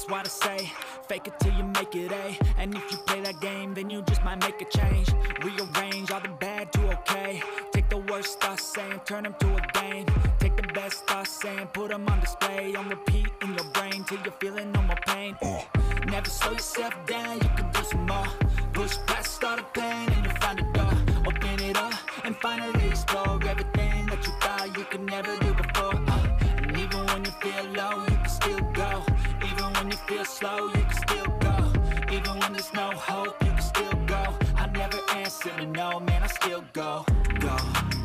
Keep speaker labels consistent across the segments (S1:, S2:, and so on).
S1: why to say, fake it till you make it A. And if you play that game, then you just might make a change. Rearrange all the bad to okay. Take the worst thoughts saying, turn them to a game. Take the best thoughts saying, put them on display. On repeat in your brain till you're feeling no more pain. Never slow yourself down, you can do some more. Push past all the pain and you'll find a door. Open it up and finally explore everything that you thought you could never do before. And even when you feel low, you can still go. Even when you feel slow, you can still go. Even when there's no hope, you can still go. I never answer to no, man, I still go. Go,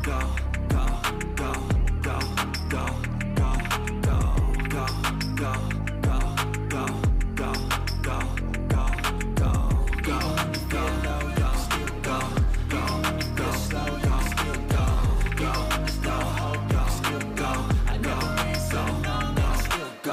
S1: go, go, go, go, go, go, go, go, go, go, go, go, go, go, go, go. Even when you feel low, you can still go. Even when you feel slow, you can still go. Even when there's no hope, you can still go. I never answer to no, man, I still go.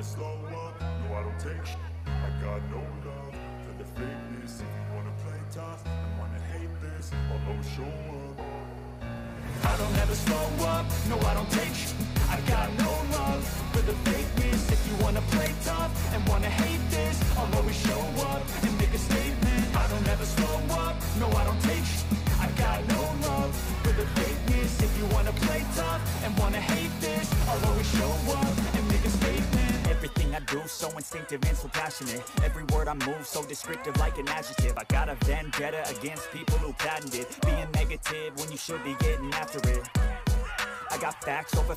S2: Slow up, no I don't take sh**. I got no love for the fakeness. If you wanna play tough and wanna hate this, I'll always show up.
S1: I don't ever slow up, no I don't take sh**. I got no love for the fakeness. If you wanna play tough and wanna hate this, I'll always show up and make a statement. I don't ever slow up, no I don't take sh**. I got no love for the fakeness. If you wanna play tough and wanna hate this, I'll always show up and make a statement. Everything I do so instinctive and so passionate. Every word I move so descriptive like an adjective. I got a vendetta against people who patented being negative when you should be getting after it. I got facts over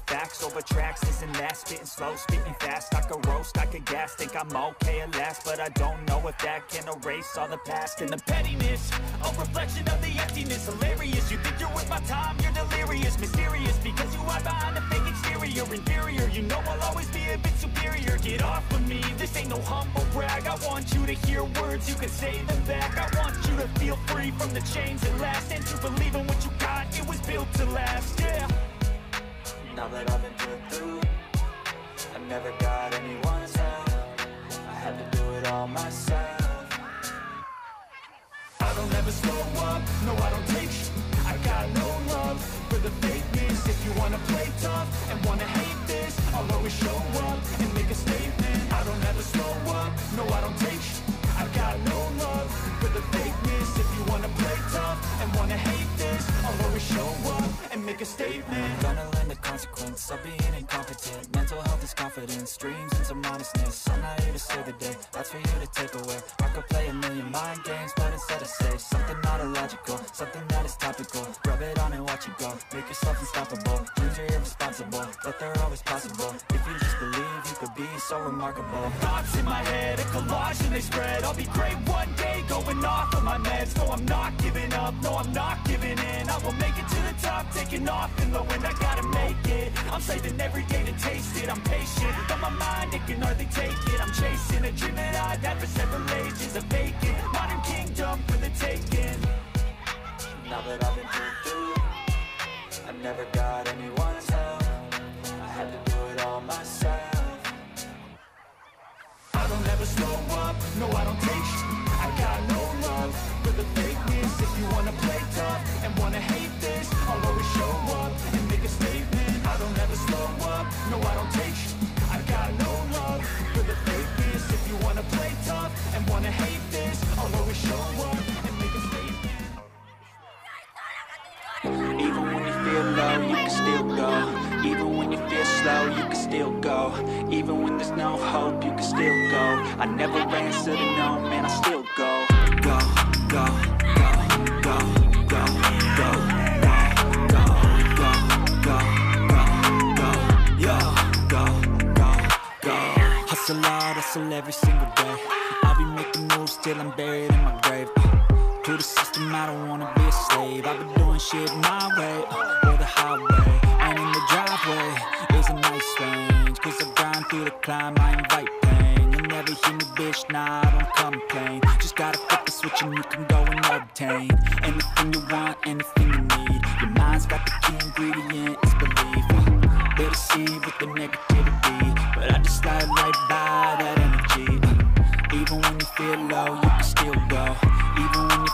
S1: tracks, this and that. Spitting slow, spitting fast. I could roast, I could gas. Think I'm okay at last, but I don't know if that can erase all the past. And the pettiness, a reflection of the emptiness. Hilarious, you think you're worth my time, you're delirious. Mysterious, because you hide behind a fake exterior. Inferior, you know I'll always be a bit superior. Get off of me, this ain't no humble brag. I want you to hear words, you can say them back. I want you to feel free from the chains that last, and to believe in what you got, it was built to last, yeah.
S3: Now that I've been put through, I never got anyone's help. I had to do it all myself.
S1: I don't ever slow up, no I don't take sh**. I got no love for the fakeness. If you wanna play tough and wanna hate this, I'll always show up and make a statement. I don't ever slow up, no I don't take sh**. I got no love for the fakeness. If you wanna play tough and wanna hate this, I'll always show up and make a statement.
S3: Gonna learn the consequence of being incompetent. Mental health is confidence, dreams and some honestness. I'm not here to save the day, that's for you to take away. I could play a million mind games, but instead I say something not illogical, something that is topical. Rub it on and watch it go, make yourself unstoppable. Dreams are irresponsible, but they're always possible. If you just believe, you could be so remarkable.
S1: Thoughts in my head, a collage and they spread. I'll be great one day, going off of my meds. No, I'm not giving up, no, I'm not giving in. I will make it to the top, taking off in the wind. I gotta make it, I'm saving every day to taste it. I'm patient, but my mind, it can hardly take it. I'm chasing a dream that I've had for several ages. A vacant, modern kingdom for the taking.
S3: Now that I've been put through, I never got anyone's help. I had to do it all myself.
S1: I don't ever slow up, no I don't take sh**. I got no love for the fakeness. If you wanna play tough and wanna hate this, I'll always show up and make a statement. I don't ever slow up, no I don't take sh**. I got no love for the fakeness. If you wanna play tough and wanna hate this, I'll always show up and make a statement.
S3: Even when you feel low, you can still go. Even when you feel slow, you can still go. Even when there's no hope, you can still go. I never answer to no, man, I still go. Go, go, go, go, go, go, go, go, go, go, go, yo, go, go, go.
S1: Hustle hard, hustle every single day. I'll be making moves till I'm buried in my grave. To the system, I don't wanna be a slave. I've been doing shit my way, or the highway. And in the driveway is a nice range. Cause I grind through the climb, I invite pain. You'll never hear me, bitch, nah, I don't complain. Just gotta flip the switch and you can go and obtain anything you want, anything you need. Your mind's got the key ingredient, it's belief. They deceive with the negativity, but I just slide right by that energy. Even when you feel low, you can still go. Even when you